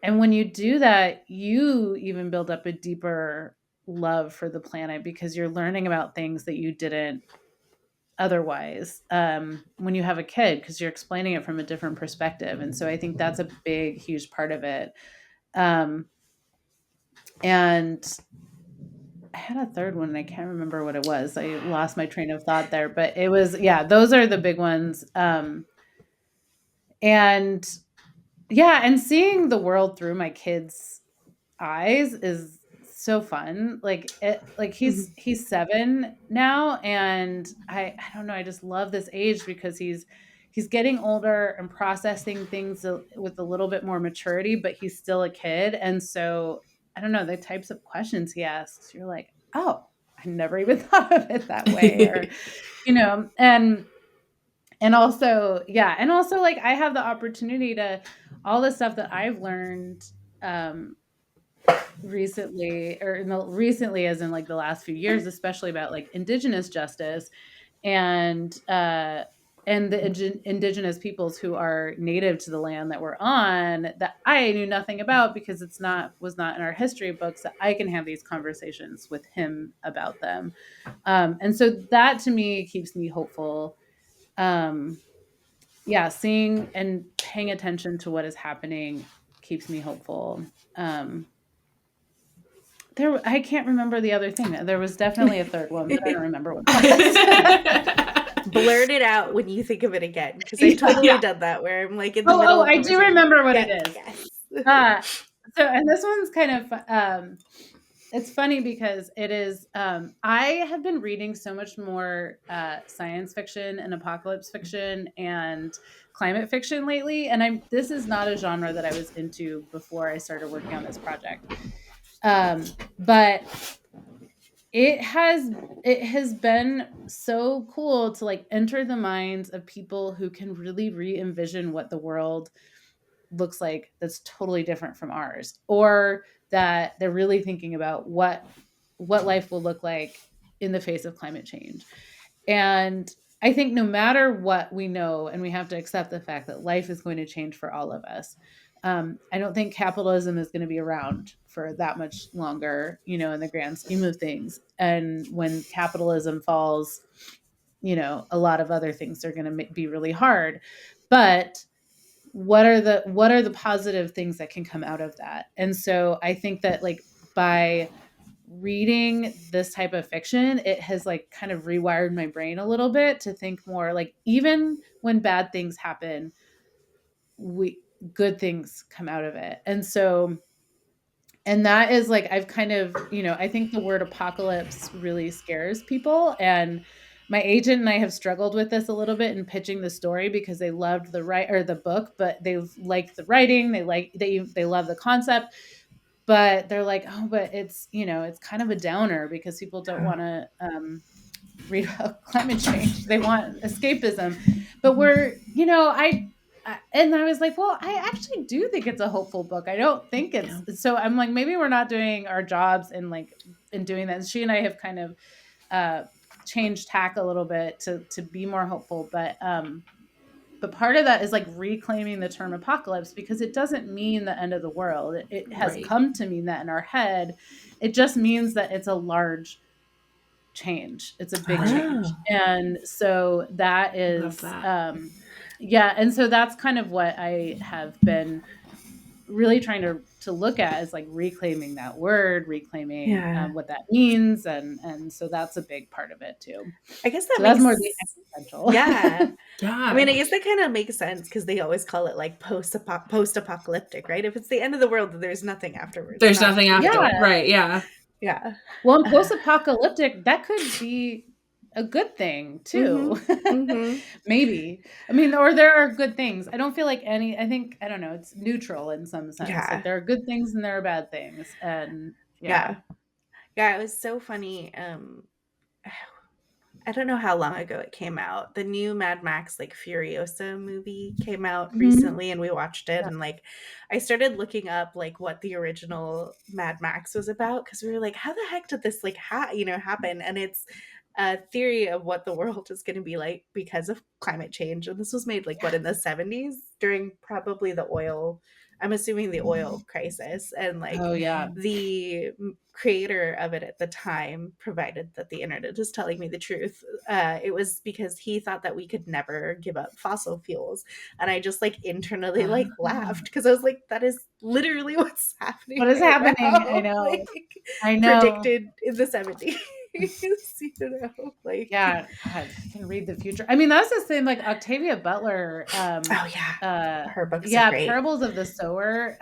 when you do that, you even build up a deeper love for the planet because you're learning about things that you didn't otherwise, when you have a kid, because you're explaining it from a different perspective. And so I think that's a big, huge part of it. And I had a third one and I can't remember what it was. I lost my train of thought there, but it was, yeah, those are the big ones. And yeah, and seeing the world through my kids' eyes is so fun. Like he's 7 now, and I don't know, I just love this age because he's getting older and processing things with a little bit more maturity, but he's still a kid. And so I don't know, the types of questions he asks, you're like, oh, I never even thought of it that way. Or, and also, yeah. And also, like, I have the opportunity to, all the stuff that I've learned, recently, or recently as in like the last few years, especially about like Indigenous justice and the Indigenous peoples who are native to the land that we're on, that I knew nothing about because was not in our history books, that I can have these conversations with him about them. And so that to me keeps me hopeful. Yeah, seeing and paying attention to what is happening keeps me hopeful. I can't remember the other thing. There was definitely a third one, but I don't remember what it was. Blurt it out when you think of it again, because I totally done that where I'm like in the middle. Oh, I do remember what it is. Yes. So, and this one's kind of it's funny because it is. I have been reading so much more science fiction and apocalypse fiction and climate fiction lately, and this is not a genre that I was into before I started working on this project. But it has been so cool to like enter the minds of people who can really re-envision what the world looks like that's totally different from ours, or that they're really thinking about what life will look like in the face of climate change. And I think no matter what we know, and we have to accept the fact that life is going to change for all of us. I don't think capitalism is going to be around for that much longer, in the grand scheme of things. And when capitalism falls, a lot of other things are going to be really hard. But what are the positive things that can come out of that? And so I think that like by reading this type of fiction, it has like kind of rewired my brain a little bit to think more like, even when bad things happen, good things come out of it. And so, and that is like, I've kind of, I think the word apocalypse really scares people. And my agent and I have struggled with this a little bit in pitching the story because they loved the book, but they liked the writing. They love the concept, but they're like, oh, but it's, it's kind of a downer because people don't want to read about climate change. They want escapism, but and I was like, well, I actually do think it's a hopeful book. I don't think so I'm like, maybe we're not doing our jobs in doing that. And she and I have kind of changed tack a little bit to be more hopeful. But part of that is like reclaiming the term apocalypse, because it doesn't mean the end of the world. It has come to mean that in our head. It just means that it's a large change. It's a big change. And so that is, yeah. And so that's kind of what I have been really trying to look at, is like reclaiming that word, reclaiming what that means. And so that's a big part of it too. I guess that's more the existential. Yeah. I mean, I guess that kind of makes sense because they always call it like post-apocalyptic, right? If it's the end of the world, there's nothing afterwards. There's nothing after, right? Yeah. Yeah. Well, post-apocalyptic, that could be a good thing too. Maybe. I mean, or there are good things. I don't feel like I don't know, it's neutral in some sense. Yeah. Like there are good things and there are bad things. And yeah, it was so funny. I don't know how long ago it came out. The new Mad Max like Furiosa movie came out recently, and we watched it. And like, I started looking up like what the original Mad Max was about, because we were like, how the heck did this like happen? And it's a theory of what the world is going to be like because of climate change. And this was made like in the 70s during probably the oil crisis. And like, the creator of it at the time, provided that the internet is telling me the truth, it was because he thought that we could never give up fossil fuels. And I just like internally like laughed, because I was like, that is literally what's happening. What is happening? Now. I know. Predicted in the 70s. Like, yeah, God, I can read the future. I mean, that's the same, like Octavia Butler. Oh yeah, her books are great. Parables of the Sower.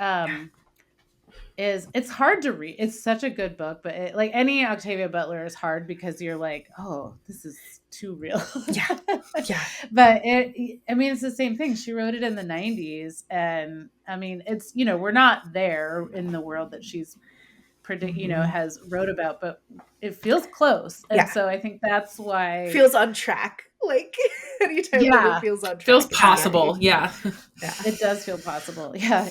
It's hard to read. It's such a good book, but like any Octavia Butler is hard because you're like, oh, this is too real. Yeah. But I mean, it's the same thing. She wrote it in the 90s, and I mean, it's, we're not there in the world that she's has wrote about, but it feels close. And so I think that's why feels on track. Like anytime that it feels on track. Feels possible. Yeah. It does feel possible. Yeah.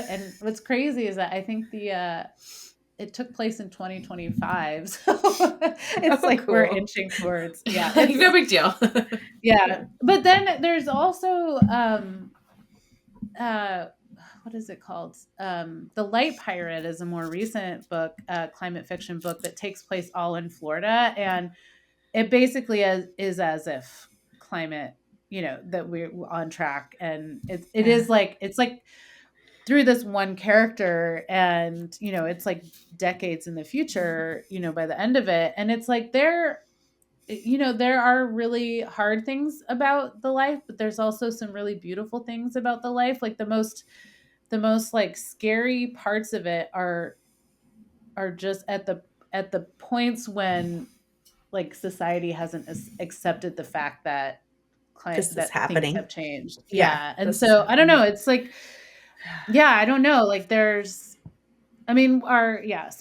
And what's crazy is that I think it took place in 2025. So it's like cool. We're inching towards. Yeah. No big deal. Yeah. But then there's also what is it called? The Light Pirate is a more recent book, climate fiction book that takes place all in Florida. And it basically is as if climate, that we're on track. And it is like, it's like through this one character, and, it's like decades in the future, by the end of it. And it's like there are really hard things about the life, but there's also some really beautiful things about the life. Like the most like scary parts of it are just at the points when like society hasn't accepted the fact that things have changed. Yeah. And so I don't know. It's like, I don't know. Like so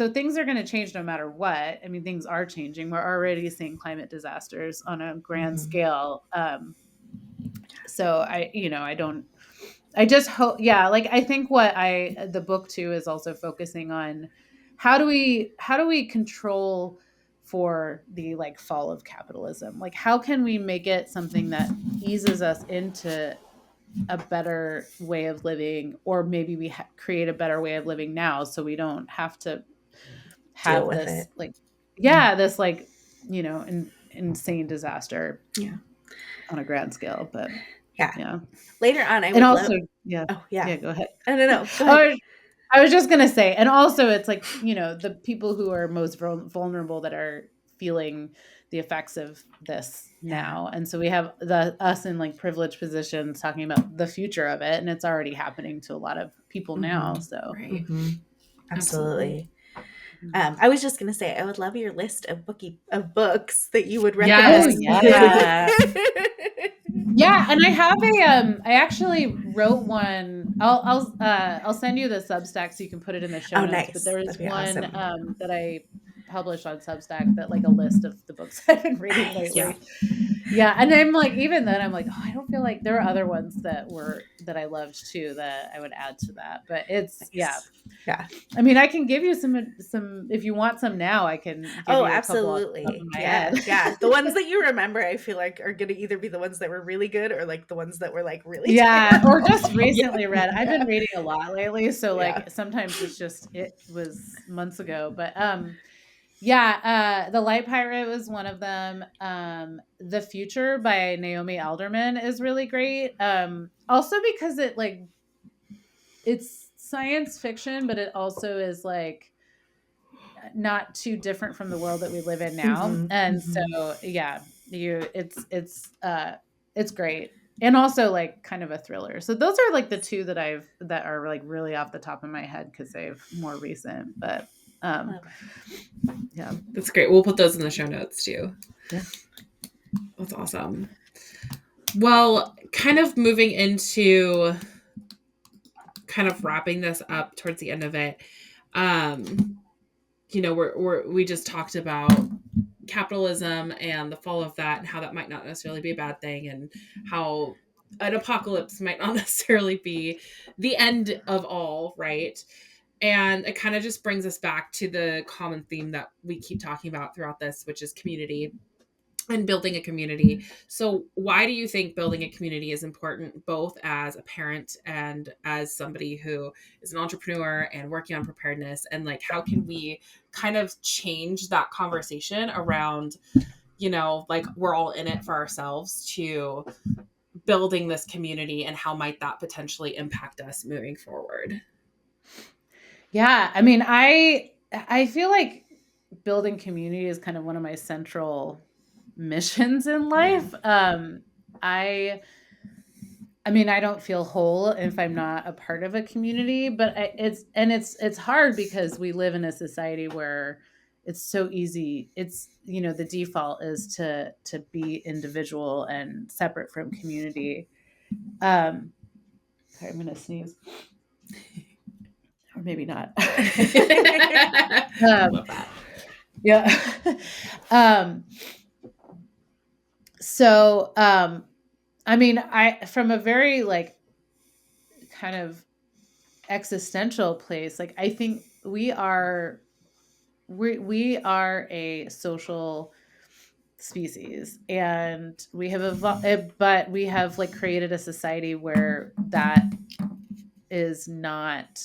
things are going to change no matter what. I mean, things are changing. We're already seeing climate disasters on a grand scale. So I just hope, like I think the book too is also focusing on how do we control for the like fall of capitalism? Like how can we make it something that eases us into a better way of living, or maybe we create a better way of living now so we don't have to have this this like, insane disaster on a grand scale. But later on go ahead. I was just gonna say, and also it's like, the people who are most vulnerable that are feeling the effects of this now. And so we have us in like privileged positions talking about the future of it, and it's already happening to a lot of people now. So Absolutely. I was just gonna say, I would love your list of books that you would recommend. And I have I actually wrote one. I'll send you the Substack so you can put it in the show notes. Nice. But there is one that I published on Substack that like a list of the books I've been reading lately. And I'm like, even then I'm like, I don't feel like there are other ones that I loved too that I would add to that. But it's I mean, I can give you some if you want some now. I can give you absolutely. The ones that you remember, I feel like are gonna either be the ones that were really good or like the ones that were like really terrible. Or just recently read. I've been reading a lot lately, so like sometimes it was months ago. But The Light Pirate was one of them. The Future by Naomi Alderman is really great. Also because it's science fiction, but it also is like not too different from the world that we live in now. So it's great. And also like kind of a thriller. So those are like the two that are like really off the top of my head because they're more recent, but that's great. We'll put those in the show notes too. That's awesome. Well, kind of moving into kind of wrapping this up towards the end of it. We just talked about capitalism and the fall of that and how that might not necessarily be a bad thing, and how an apocalypse might not necessarily be the end of all, right? And it kind of just brings us back to the common theme that we keep talking about throughout this, which is community and building a community. So why do you think building a community is important, both as a parent and as somebody who is an entrepreneur and working on preparedness? And like, how can we kind of change that conversation around, like we're all in it for ourselves, to building this community, and how might that potentially impact us moving forward? Yeah. I mean, I feel like building community is kind of one of my central missions in life. I mean, I don't feel whole if I'm not a part of a community, but it's hard because we live in a society where it's so easy. It's, the default is to be individual and separate from community. Sorry, I'm going to sneeze. Or maybe not. Love that. Yeah. So, I mean, from a very like kind of existential place, like I think we are a social species, and we have evolved, but we have like created a society where that is not,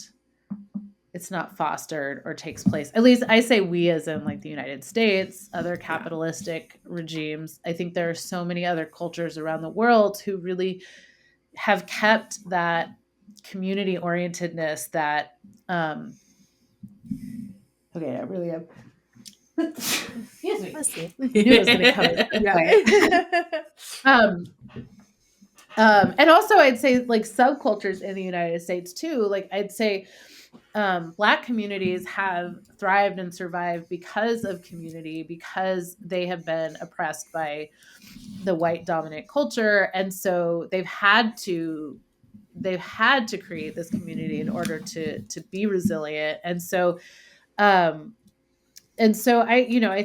it's not fostered or takes place. At least I say we as in like the United States, other capitalistic regimes. I think there are so many other cultures around the world who really have kept that community orientedness that, okay, I really have. Excuse me. I knew it was going to come. And also I'd say like subcultures in the United States too. Like I'd say Black communities have thrived and survived because of community, because they have been oppressed by the white dominant culture. And so they've had to create this community in order to be resilient. And so I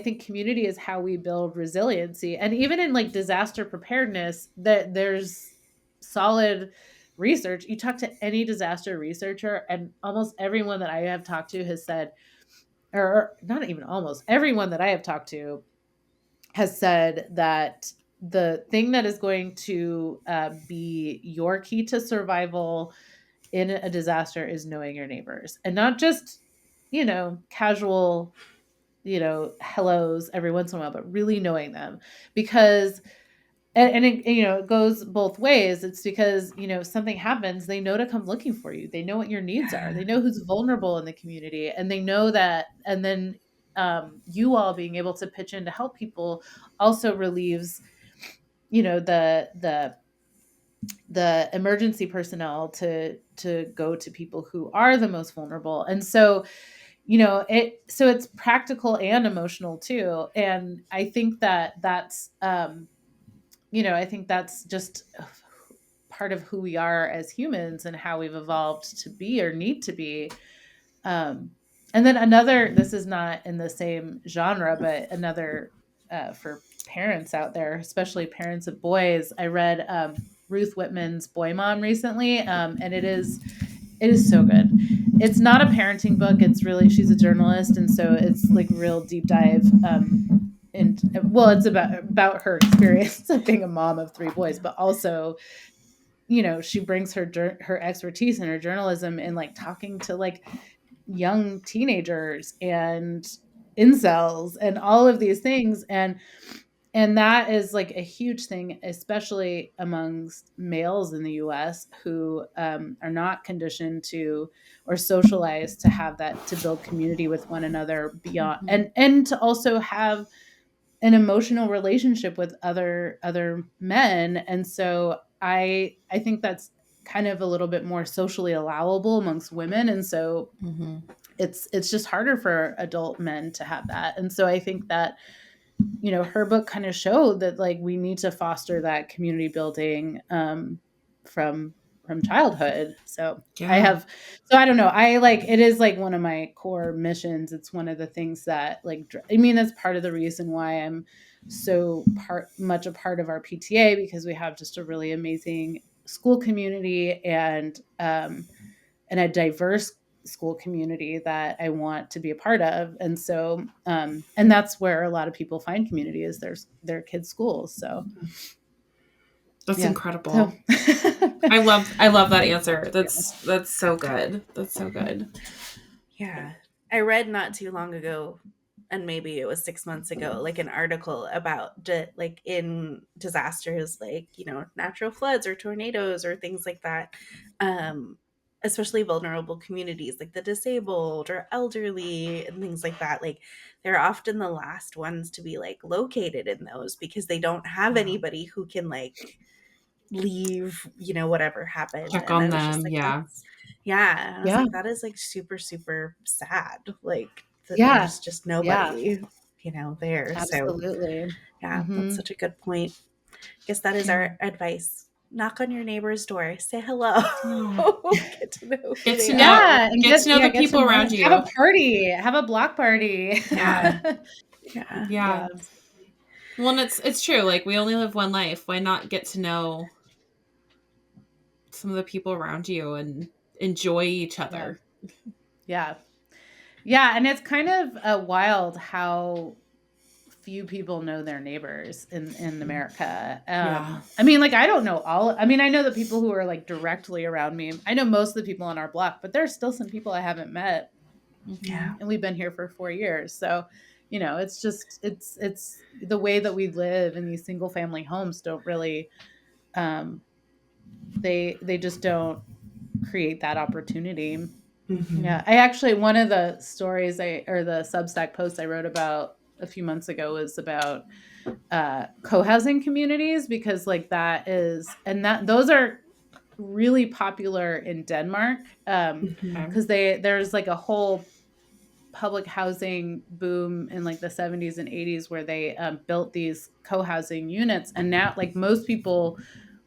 think community is how we build resiliency. And even in like disaster preparedness, that there's solid research. You talk to any disaster researcher, and almost everyone that I have talked to has said, or not even almost everyone that I have talked to has said that the thing that is going to be your key to survival in a disaster is knowing your neighbors, and not just, casual, hellos every once in a while, but really knowing them. Because it goes both ways. It's because, something happens, they know to come looking for you. They know what your needs are. They know who's vulnerable in the community, and they know that. And then you all being able to pitch in to help people also relieves, the emergency personnel to go to people who are the most vulnerable. And so, it's practical and emotional too. And I think that's, I think that's just part of who we are as humans and how we've evolved to be or need to be. And then this is not in the same genre, but another for parents out there, especially parents of boys. I read Ruth Whitman's Boy Mom recently, and it is so good. It's not a parenting book. It's really, she's a journalist, and so it's like real deep dive. It's about her experience of being a mom of 3 boys, but also, she brings her expertise and her journalism in like talking to like young teenagers and incels and all of these things. And that is like a huge thing, especially amongst males in the US who are not conditioned to or socialized to have that, to build community with one another beyond, and to also have an emotional relationship with other men. And so I think that's kind of a little bit more socially allowable amongst women. And so it's just harder for adult men to have that. And so I think that, her book kind of showed that like we need to foster that community building from childhood. So yeah. I don't know. It is like one of my core missions. It's one of the things that that's part of the reason why I'm so much a part of our PTA, because we have just a really amazing school community and a diverse school community that I want to be a part of. And so, and that's where a lot of people find community, is their kids' schools. So that's incredible. So. I love that answer. That's so good. That's so good. Yeah. I read not too long ago, and maybe it was 6 months ago, like an article about like in disasters, like, natural floods or tornadoes or things like that. especially vulnerable communities like the disabled or elderly and things like that, like they're often the last ones to be like located in those because they don't have anybody who can like leave, whatever happened. Check And on I was just them. like, Yeah. I was Yeah. like, that is like super, super sad. Like that Yeah. there's just nobody, there. Absolutely. So yeah, that's such a good point. I guess that is our advice. Knock on your neighbor's door. Say hello. Get to know who Get they to are. know. Yeah. And Get to know the people around you. Have a party. Have a block party. Yeah. Yeah. Well, and it's true. Like, we only live one life. Why not get to know some of the people around you and enjoy each other? Yeah. Yeah. And it's kind of wild how few people know their neighbors in America. I mean, like, I don't know I know the people who are like directly around me. I know most of the people on our block, but there's still some people I haven't met. Yeah. And we've been here for 4 years. So, it's just, it's the way that we live in these single family homes don't really, they just don't create that opportunity. Mm-hmm. Yeah. I actually, one of the stories or the Substack post I wrote about a few months ago was about co-housing communities, because like those are really popular in Denmark, because there's like a whole public housing boom in like the 70s and 80s where they built these co-housing units, and now like most people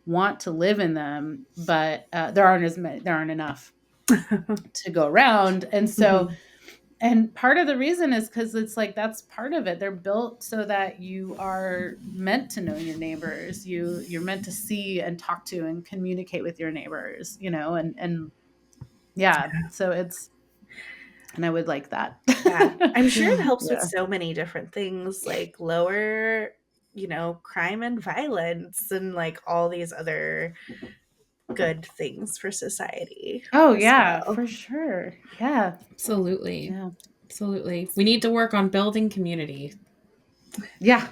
want to live in them, but there aren't enough to go around. And so and part of the reason is because it's like, that's part of it. They're built so that you are meant to know your neighbors. You're meant to see and talk to and communicate with your neighbors, and yeah. So and I would like that. Yeah. I'm sure it helps with so many different things, like lower, crime and violence and like all these other good things for society. Oh yeah, for sure. Yeah. Absolutely. Yeah. Absolutely. We need to work on building community. Yeah.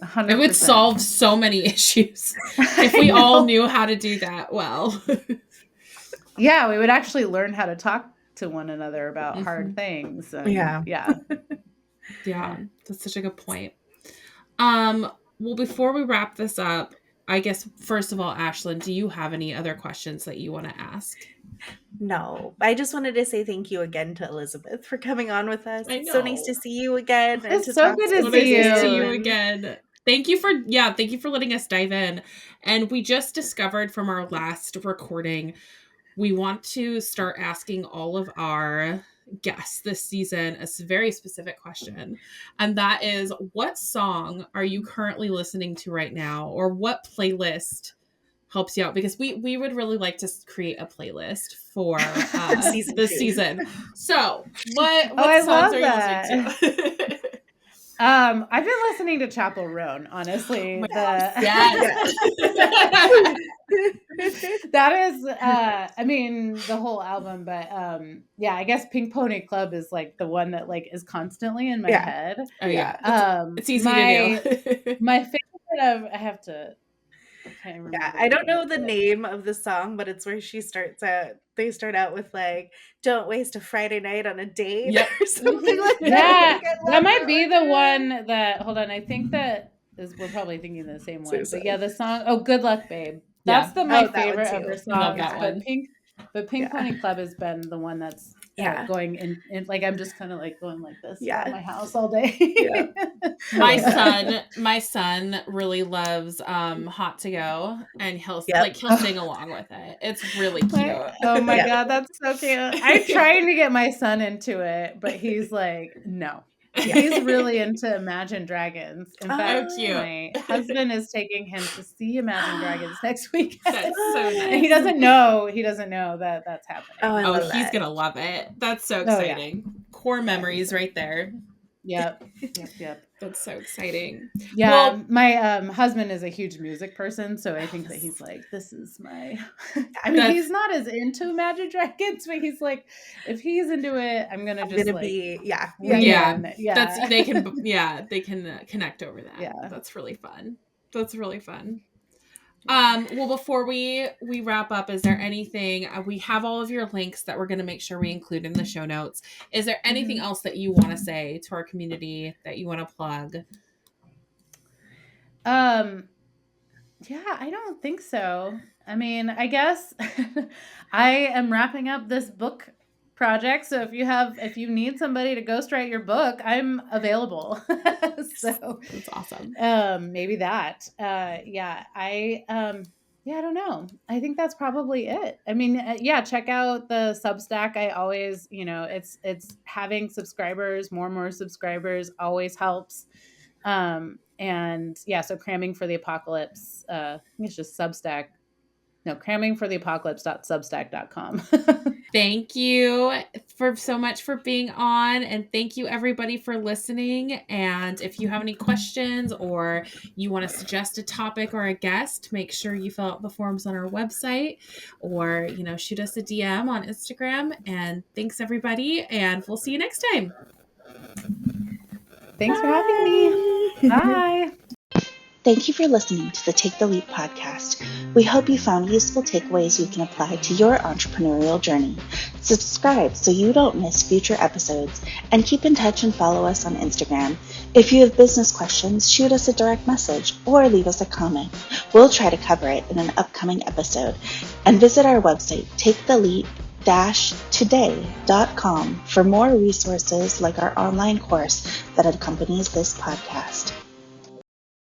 100%. It would solve so many issues if we all knew how to do that well. Yeah, we would actually learn how to talk to one another about hard things. Yeah. Yeah, that's such a good point. Well, before we wrap this up, I guess, first of all, Ashlan, do you have any other questions that you want to ask? No, I just wanted to say thank you again to Elizabeth for coming on with us. I know. It's so nice to see you again. It's so good to see you again. Thank you for letting us dive in. And we just discovered from our last recording, we want to start asking all of our guests this season a very specific question. And that is, what song are you currently listening to right now? Or what playlist helps you out? Because we would really like to create a playlist for this season. So what songs are you listening to? I've been listening to Chapel Roan, honestly. Yes. That is, I mean, the whole album, but yeah, I guess Pink Pony Club is like the one that like is constantly in my head. Oh yeah, it's easy to do. My favorite I have to. I don't know the name of the song, but it's where they start out with like, don't waste a Friday night on a date or something like that. That might be the one that, hold on, I think that we're probably thinking the same one. But yeah, the song, Good Luck Babe. That's my favorite of her songs. I love that one. But Pink Pony Club has been the one that's going in, like, I'm just kind of like going like this around my house all day. My son really loves Hot to Go, and he'll sing along with it. It's really cute. Oh my God, that's so cute. I'm trying to get my son into it, but he's like, no. He's really into Imagine Dragons. In fact, my husband is taking him to see Imagine Dragons next week. That's so nice. And he doesn't know that that's happening. Oh, he's gonna love it. That's so exciting. Oh, yeah. Core memories right there. Yep. That's so exciting. Yeah, well, my husband is a huge music person, so I think that he's like, this is my. I mean, he's not as into Imagine Dragons, but he's like, if he's into it, I'm gonna be That's they can connect over that. Yeah, that's really fun. Well, before we wrap up, is there anything, we have all of your links that we're going to make sure we include in the show notes. Is there anything else that you want to say to our community that you want to plug? Yeah, I don't think so. I mean, I guess I am wrapping up this book project. So if you need somebody to ghostwrite your book, I'm available. So That's awesome. Maybe that. I don't know. I think that's probably it. I mean, check out the Substack. I always, it's having subscribers, more subscribers always helps. So Cramming for the Apocalypse, I think it's just Substack. No, crammingfortheapocalypse.substack.com. Thank you so much for being on, and thank you everybody for listening. And if you have any questions or you want to suggest a topic or a guest, make sure you fill out the forms on our website, or shoot us a DM on Instagram. And thanks everybody, and we'll see you next time. Thanks for having me. Bye. Thank you for listening to the Take the Leap podcast. We hope you found useful takeaways you can apply to your entrepreneurial journey. Subscribe so you don't miss future episodes, and keep in touch and follow us on Instagram. If you have business questions, shoot us a direct message or leave us a comment. We'll try to cover it in an upcoming episode. And visit our website, taketheleap-today.com, for more resources like our online course that accompanies this podcast.